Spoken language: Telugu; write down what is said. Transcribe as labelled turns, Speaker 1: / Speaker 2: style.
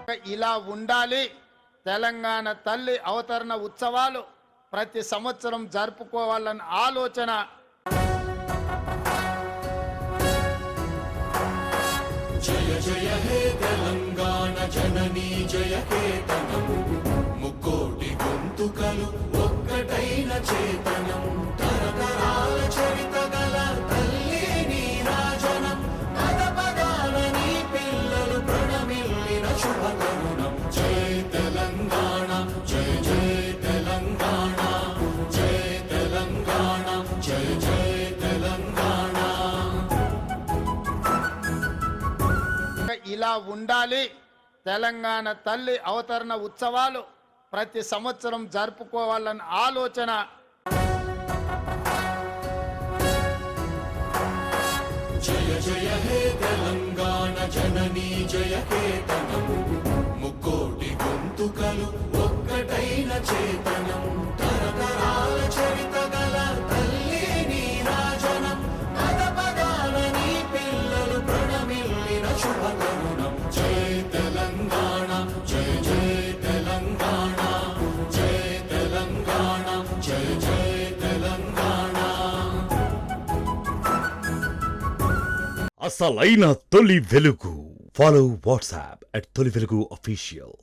Speaker 1: ఇలా ఉండాలి. తెలంగాణ తల్లి అవతరణ ఉత్సవాలు ప్రతి సంవత్సరం జరుపుకోవాలన్న ఆలోచన
Speaker 2: జయ జయ హే తెలంగాణ జననీ జయ కేతనం ముక్కోటి గొంతుకలు ఒక్కటైన చేతనం తరతరాల చరిత గల తల్లి నీ రాజనం పద పదాల నీ పిల్లలు ప్రణమిల్లిన శుభకరుణం జయ తెలంగాణ జయ జయ తెలంగాణ జయ తెలంగాణ జయ జయ తెలంగాణ.
Speaker 1: ఇలా ఉండాలి. తెలంగాణ తల్లి అవతరణ ఉత్సవాలు ప్రతి సంవత్సరం జరుపుకోవాలన్న ఆలోచన
Speaker 2: జయ జయ హే తెలంగాణ జననీ జయ కేతనం ముక్కోటి గొంతుకలు ఒక్కటైన చేతనం తరతరాల చరిత గల తల్లి నీ రాజనం పద పదాల నీ పిల్లలు ప్రణమిల్లిన శుభకరుణం జయ తెలంగాణ జయ జయ తెలంగాణ జయ తెలంగాణ జయ జయ తెలంగాణ.
Speaker 3: అసలైన తొలి వెలుగు. ఫాలో వాట్సాప్ @తొలి వెలుగు official.